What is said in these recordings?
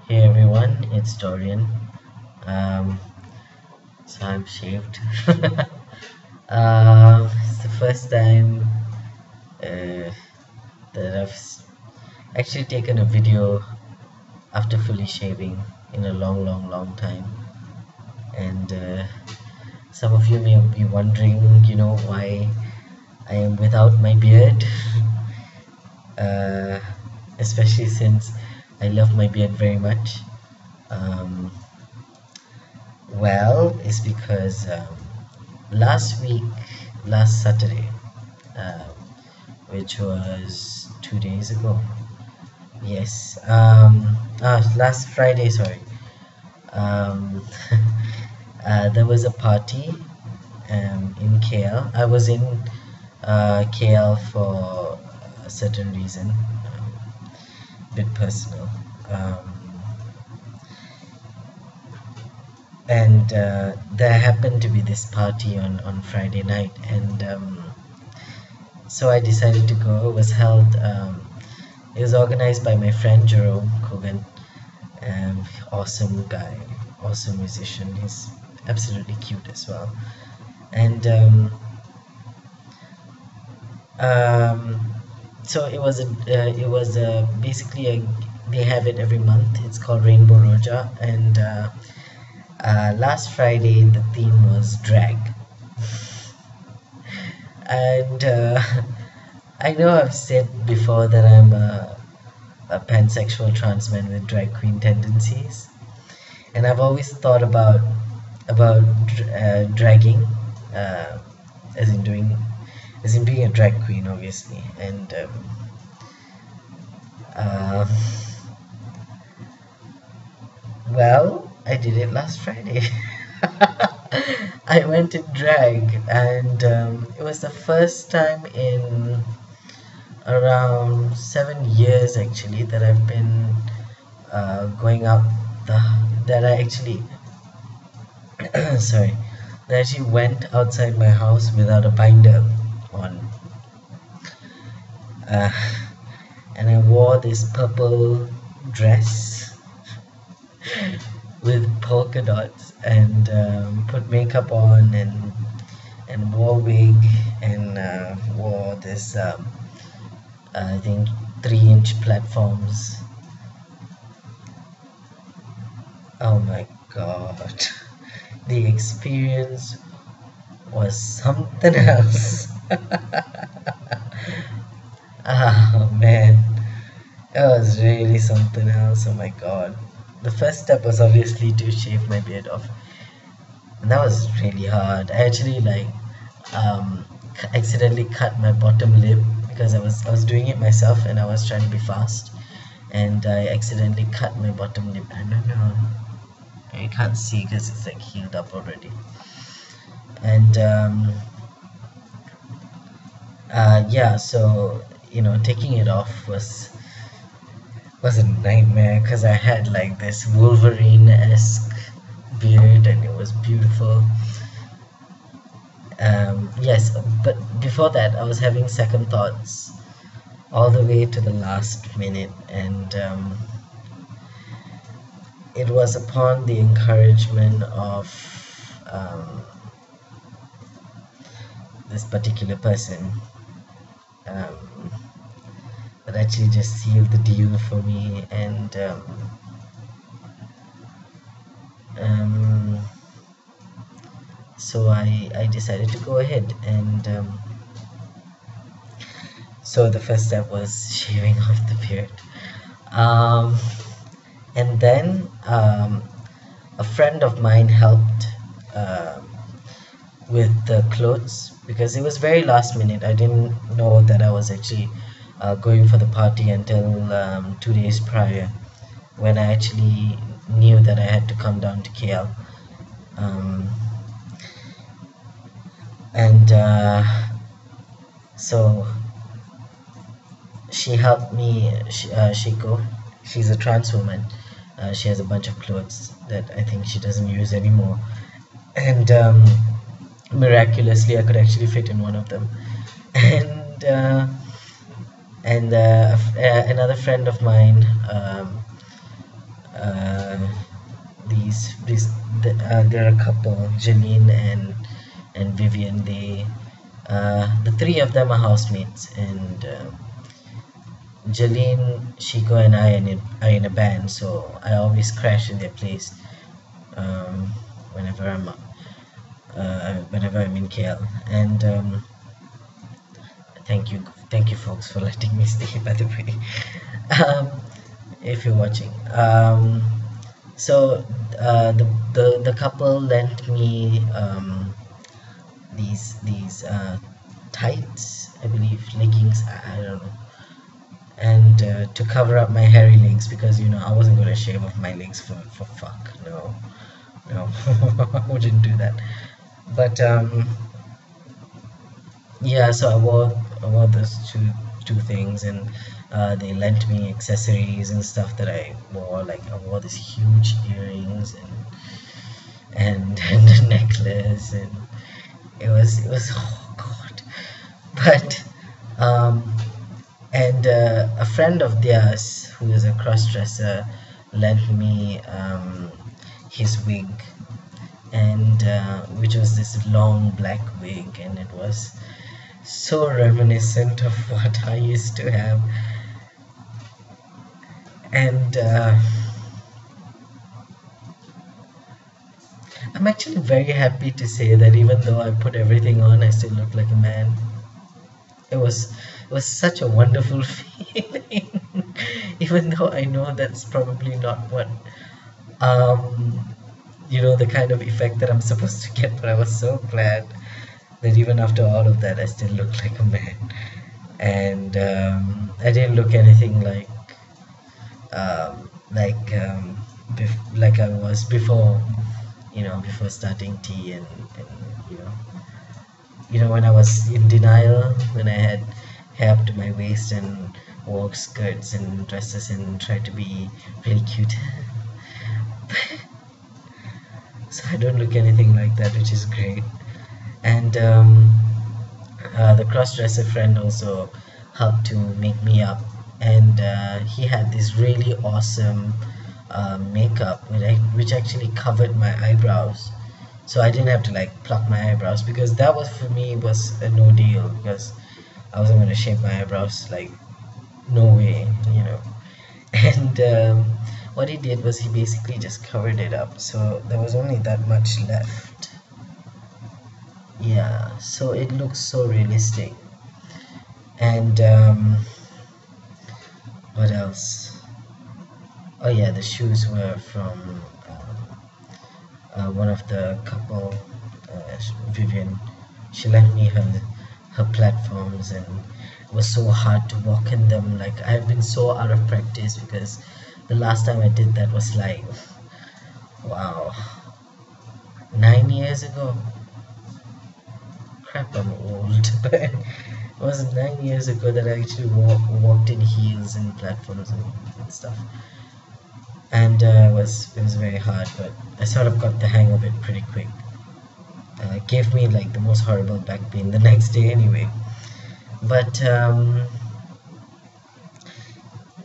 Hey everyone, it's Dorian. Um, so I'm shaved. It's the first time that actually taken a video after fully shaving in a long time. And some of you may be wondering, why I am without my beard. uh, Especially since I love my beard very much. Um, it's because last Saturday, um, which was 2 days ago. Yes, last Friday, sorry. Um, there was a party in KL. I was in KL for a certain reason, bit personal. And there happened to be this party on Friday night, and so I decided to go. It was held. It was organized by my friend Jerome Kogan. Awesome guy, awesome musician. He's absolutely cute as well. And um, so basically they have it every month. It's called Rainbow Roja, and last Friday the theme was drag. And I know I've said before that I'm a pansexual trans man with drag queen tendencies, and I've always thought about dragging, uh, as in being a drag queen, obviously. And um, I did it last Friday. I went in drag, and it was the first time in around 7 years actually that I've been going out the that I actually sorry that I actually went outside my house without a binder on, uh, and I wore this purple dress with polka dots, and put makeup on, and wore wig, and wore this I think 3-inch platforms. Oh my god, the experience was something else. Oh man, it was really something else. Oh my god. The first step was obviously to shave my beard off, and that was really hard. I actually accidentally cut my bottom lip because I was doing it myself, and I was trying to be fast, and I accidentally cut my bottom lip. I don't know, you can't see because it's like healed up already. And yeah, so taking it off was a nightmare because I had like this Wolverine-esque beard, and it was beautiful. Yes, but before that I was having second thoughts all the way to the last minute, and it was upon the encouragement of um, this particular person um, that actually just sealed the deal for me. And so I decided to go ahead, and so the first step was shaving off the beard. um, and then a friend of mine helped with the clothes because it was very last minute. I didn't know that I was actually going for the party until 2 days prior, when I actually knew that I had to come down to KL. Um, and so she helped me. Shiko, she's a trans woman. She has a bunch of clothes that I think she doesn't use anymore, and miraculously I could actually fit in one of them. And another friend of mine this there are a couple, Jeline and Vivian. The three of them are housemates, and Jeline, Chico, and I are in a band, so I always crash in their place um, whenever I'm in KL. And thank you, folks, for letting me stay. By the way, um, if you're watching. So the couple lent me these tights, I believe, leggings. I don't know, and to cover up my hairy legs, because I wasn't gonna shave off my legs for fuck. No, no, I wouldn't do that. But yeah, so I wore those two things, and they lent me accessories and stuff that I wore. Like I wore these huge earrings and a necklace, and it was oh god. But um, and a friend of theirs who is a cross-dresser lent me his wig, and which was this long black wig, and it was so reminiscent of what I used to have. And I'm actually very happy to say that even though I put everything on, I still look like a man. It was such a wonderful feeling, even though I know that's probably not what um the kind of effect that I'm supposed to get. But I was so glad that even after all of that, I still look like a man, and I didn't look anything um, like like I was before, before starting tea, and you know, when I was in denial, when I had hair up to my waist and wore skirts and dresses and tried to be really cute. So I don't look anything like that, which is great. And the cross-dresser friend also helped to make me up, and he had this really awesome makeup which actually covered my eyebrows, so I didn't have to like pluck my eyebrows, because that was for me was a no deal, because I wasn't going to shape my eyebrows, like no way. And what he did was he basically just covered it up, so there was only that much left. Yeah, so it looks so realistic. And what else? Oh yeah, the shoes were from one of the couple, Vivian. She lent me her platforms, and it was so hard to walk in them. Like I've been so out of practice, because the last time I did that was like, wow, 9 years ago. Crap, I'm old. But it was 9 years ago that I actually walked in heels and platforms and stuff, and it was very hard, but I sort of got the hang of it pretty quick. It gave me like the most horrible back pain the next day anyway. But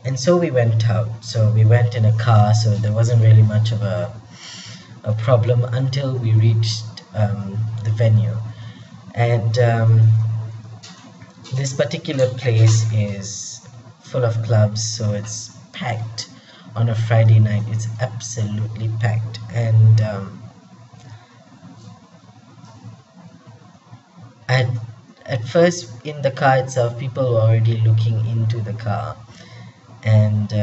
and so we went out. So we went in a car, so there wasn't really much of a problem until we reached the venue. And this particular place is full of clubs, so it's packed on a Friday night. It's absolutely packed, and at first in the car itself, people were already looking into the car, and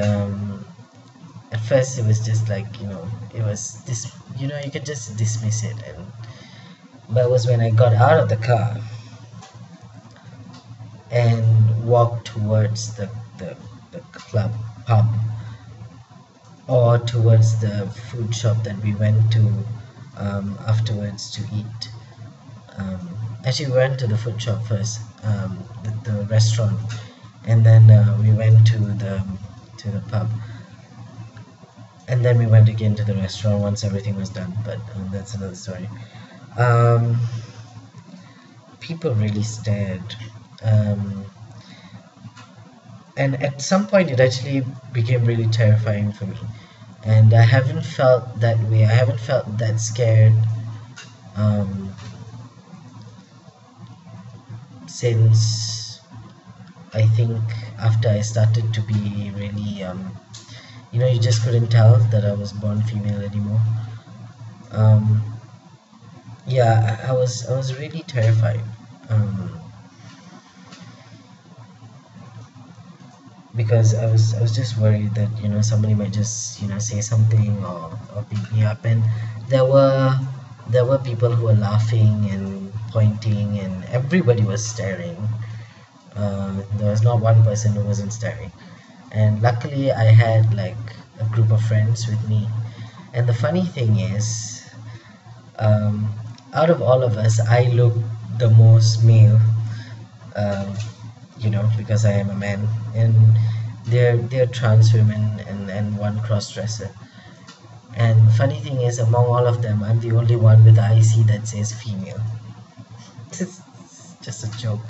at first it was just like, it was this, you could just dismiss it, but it was when I got out of the car and walked towards the club pub, or towards the food shop that we went to afterwards to eat. Actually, we went to the food shop first, the restaurant, and then we went to the pub, and then we went again to the restaurant once everything was done. But that's another story. People really stared, and at some point it actually became really terrifying for me. and I haven't felt that way. I haven't felt that scared um, since I think after I started to be really, you just couldn't tell that I was born female anymore. Um, yeah, I was really terrified. Um, because I was just worried that somebody might just say something or beat me up, and there were there were people who were laughing and pointing, and everybody was staring. There was not one person who wasn't staring, and luckily I had like a group of friends with me. And the funny thing is, um, out of all of us, I look the most male, um, because I am a man, and they're trans women and one cross dresser. And funny thing is, among all of them, I'm the only one with the IC that says female. It's just a joke.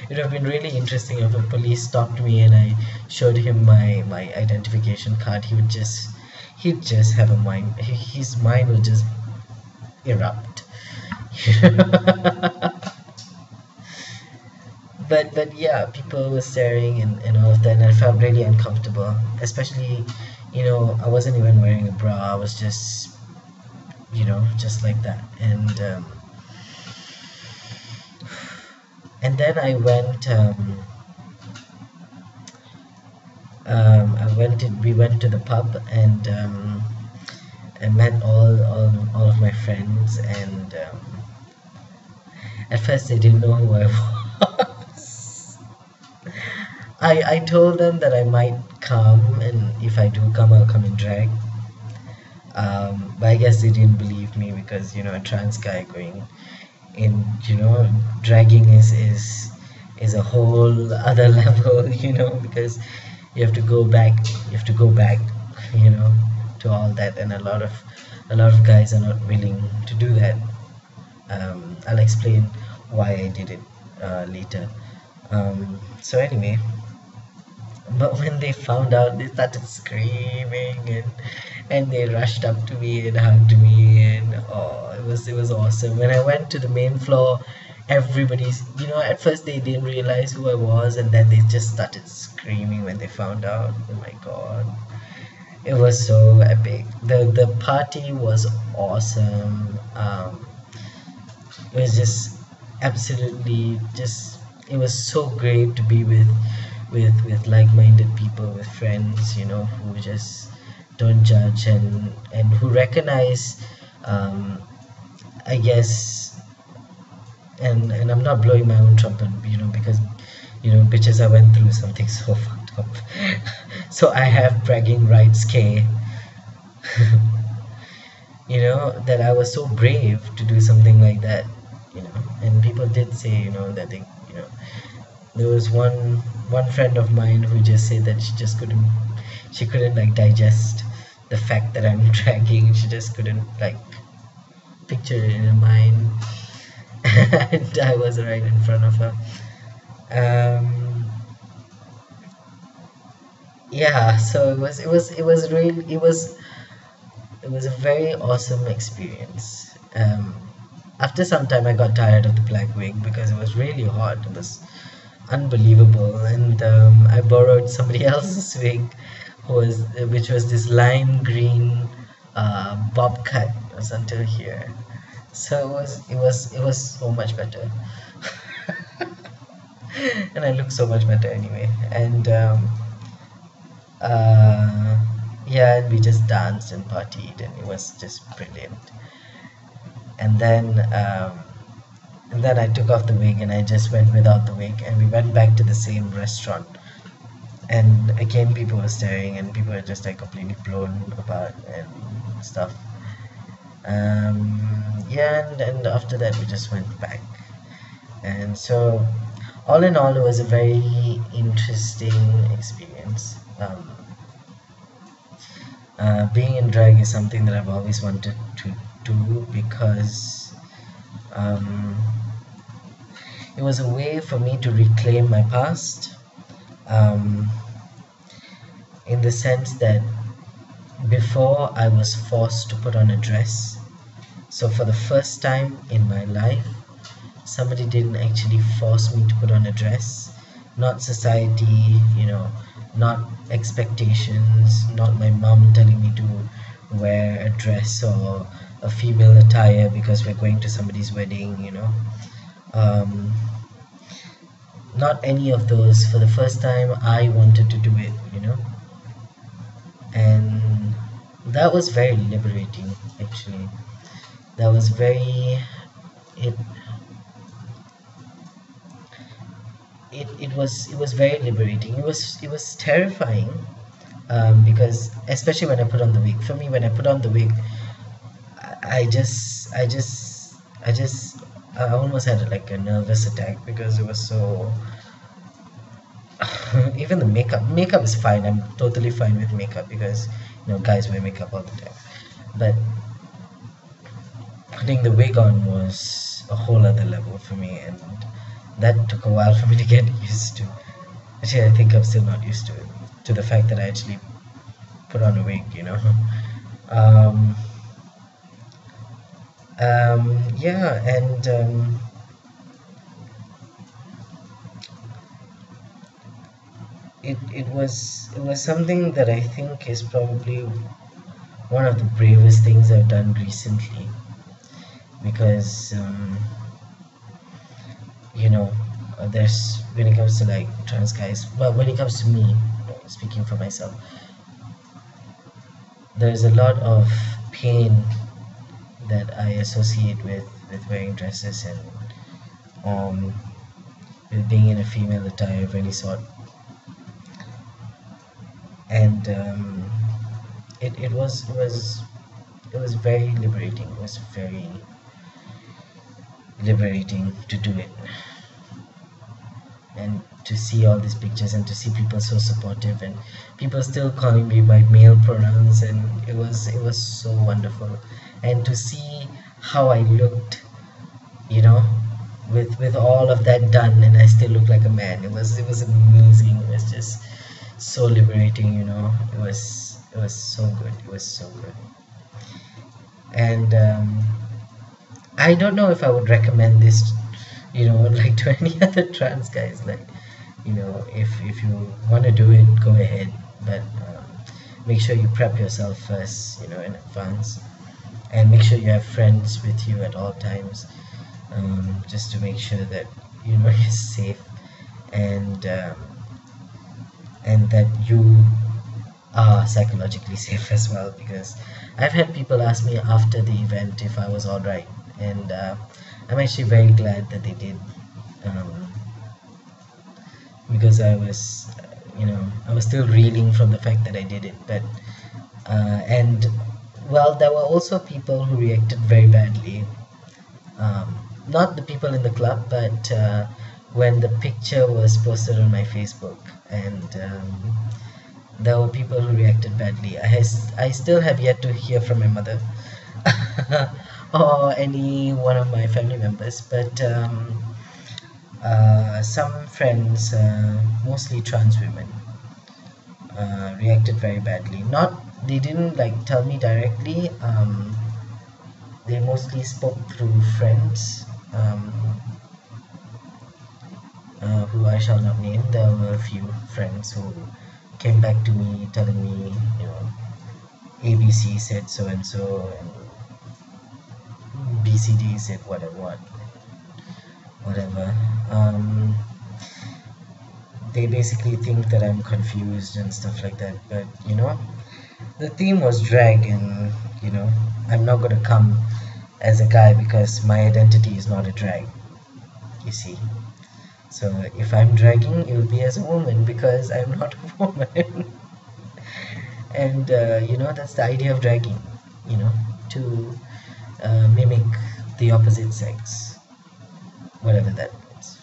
It would have been really interesting if a police stopped me and I showed him my identification card. He'd just have a mind. His mind would just erupt. But yeah, people were staring and all of that, and I felt really uncomfortable, especially I wasn't even wearing a bra. I was just like that. And then we went to the pub, and I met all of my friends, and at first they didn't know who I was. I told them that I might come, and if I do come, I'll come in drag. But I guess they didn't believe me because a trans guy going in, dragging is a whole other level, because you have to go back, you know, to all that, and a lot of guys are not willing to do that. I'll explain why I did it later. So anyway, but when they found out, they started screaming, and they rushed up to me and hugged me, and oh, it was awesome. When I went to the main floor, everybody's at first they didn't realize who I was, and then they just started screaming when they found out. Oh my god, it was so epic. The party was awesome. It was just absolutely just it was so great to be with like-minded people, with friends, who just don't judge, and who recognize, I guess, and I'm not blowing my own trumpet, because bitches, I went through something so fucked up. So I have bragging rights, K. That I was so brave to do something like that. And people did say, that there was one friend of mine who just said that she couldn't like digest the fact that I'm dragging. She just couldn't like picture it in her mind. And I was right in front of her. Yeah, so it was a very awesome experience. After some time, I got tired of the black wig because it was really hot. It was unbelievable, and I borrowed somebody else's wig, which was this lime green bob cut. It was until here, so it was so much better, and I look so much better anyway. And yeah, and we just danced and partied, and it was just brilliant. And then I took off the wig and I just went without the wig, and we went back to the same restaurant. And again, people were staring, and people were just like completely blown apart and stuff. Yeah, and after that, we just went back. And so, all in all, it was a very interesting experience. Being in drag is something that I've always wanted to do because it was a way for me to reclaim my past, in the sense that before I was forced to put on a dress. So for the first time in my life, somebody didn't actually force me to put on a dress. Not society, not expectations, not my mom telling me to wear a dress or a female attire because we're going to somebody's wedding. Um, Not any of those. For the first time, I wanted to do it. And that was very liberating, actually. That was very it it was very liberating. It was terrifying, because especially when I put on the wig. For me, when I put on the wig, I almost had like a nervous attack because it was so. Even the makeup is fine. I'm totally fine with makeup because guys wear makeup all the time. But putting the wig on was a whole other level for me, and that took a while for me to get used to. Actually, I think I'm still not used to it, to the fact that I actually put on a wig. Um, yeah, and it was something that I think is probably one of the bravest things I've done recently, because there's when it comes to like trans guys, well, when it comes to me, speaking for myself, there's a lot of pain that I associate with wearing dresses and um, with being in a female attire of any sort. And it was very liberating. It was very liberating to do it, and to see all these pictures and to see people so supportive and people still calling me by male pronouns, and it was so wonderful. And to see how I looked, you know with all of that done, and I still look like a man. It was amazing. It was just so liberating. It was so good. It was so good. And I don't know if I would recommend this, like to any other trans guys. Like, if you want to do it, go ahead, but make sure you prep yourself first, in advance, and make sure you have friends with you at all times, just to make sure that you're safe, and that you are psychologically safe as well. Because I've had people ask me after the event if I was all right, and I'm actually very glad that they did, um, because I was still reeling from the fact that I did it. But and well, there were also people who reacted very badly. Not the people in the club, but when the picture was posted on my Facebook, and there were people who reacted badly. I still have yet to hear from my mother or any one of my family members, but some friends, mostly trans women, reacted very badly. Not They didn't like tell me directly. They mostly spoke through friends, who I shall not name. There were a few friends who came back to me telling me, ABC said so and so, and BCD said whatever. They basically think that I'm confused and stuff like that. But the theme was drag, and I'm not gonna come as a guy because my identity is not a drag. You see. So if I'm dragging, it will be as a woman because I'm not a woman. And that's the idea of dragging, to mimic the opposite sex, whatever that means.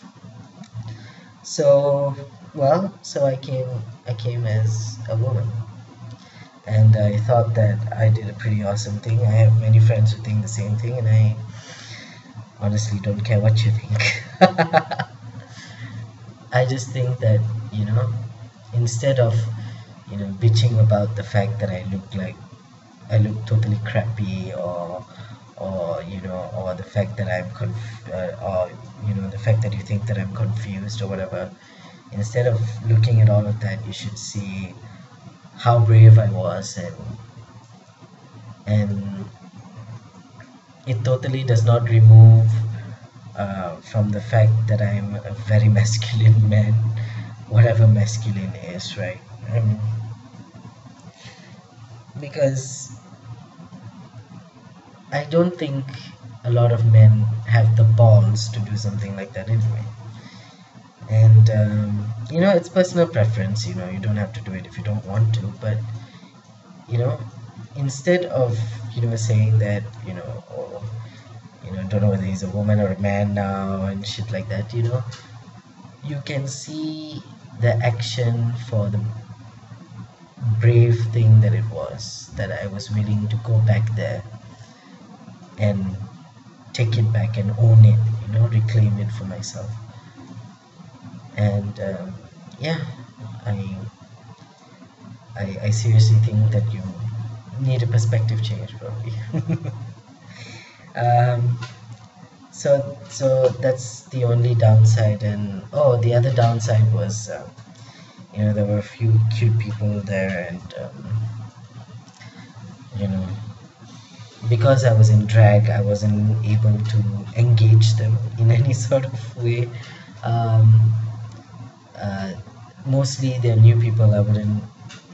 So, so I came as a woman, and I thought that I did a pretty awesome thing. I have many friends who think the same thing, and I honestly don't care what you think. I just think that, instead of, bitching about the fact that I look like I look totally crappy, or or the fact that or the fact that you think that I'm confused or whatever. Instead of looking at all of that, you should see how brave I was, and it totally does not remove from the fact that I'm a very masculine man, whatever masculine is, right? Because I don't think a lot of men have the balls to do something like that anyway. And it's personal preference. You don't have to do it if you don't want to, but you know, instead of saying that oh, don't know whether he's a woman or a man now and shit like that, you can see the action for the brave thing that it was, that I was willing to go back there and take it back and own it, reclaim it for myself. And yeah, I, I seriously think that you need a perspective change, probably. um, so that's the only downside. And oh, the other downside was there were a few cute people there, and because I was in drag, I wasn't able to engage them in any sort of way. um, Mostly they're new people. I wouldn't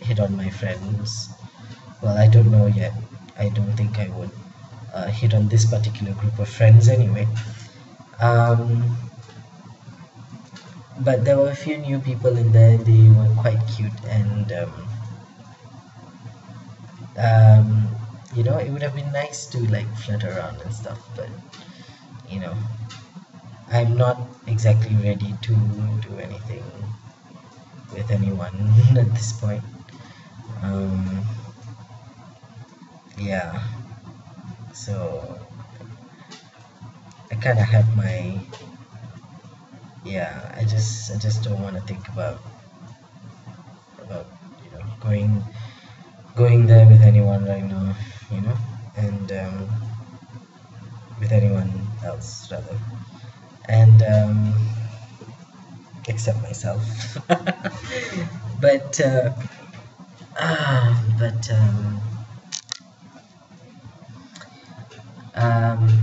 hit on my friends. Well, I don't know yet. I don't think I would hit on this particular group of friends anyway. um, but there were a few new people in there. They were quite cute, and it would have been nice to like flirt around and stuff, but you know I'm not exactly ready to do anything with anyone at this point. um, yeah, so I kind of have my, yeah, I just don't want to think about going there with anyone right now, and with anyone else rather, and except myself. but but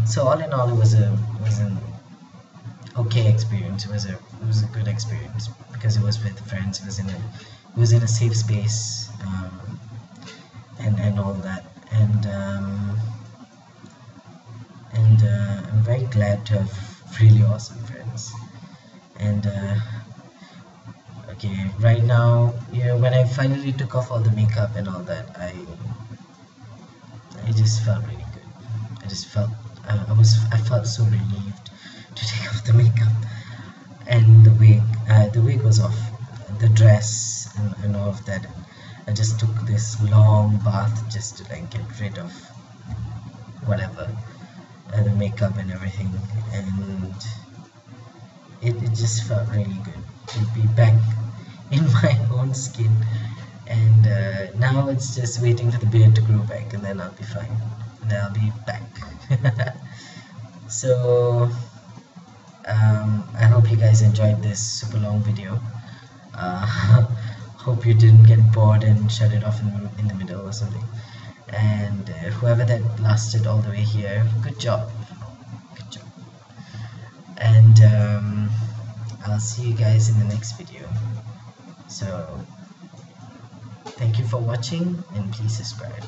so all in all, it was an okay experience. It was a good experience because it was with friends. It was in a safe space, and all that, and I'm very glad to have really awesome friends. And okay, right now, when I finally took off all the makeup and all that, I just felt really good. I just felt I felt so relieved to take off the makeup and the wig. The wig was off, the dress and all of that. I just took this long bath just to like get rid of whatever, the makeup and everything, and it just felt really good to be back in my own skin. And now it's just waiting for the beard to grow back, and then I'll be fine, and then I'll be back. So I hope you guys enjoyed this super long video. Hope you didn't get bored and shut it off in the middle or something. And whoever that lasted all the way here, good job, good job. And I'll see you guys in the next video. So thank you for watching, and please subscribe.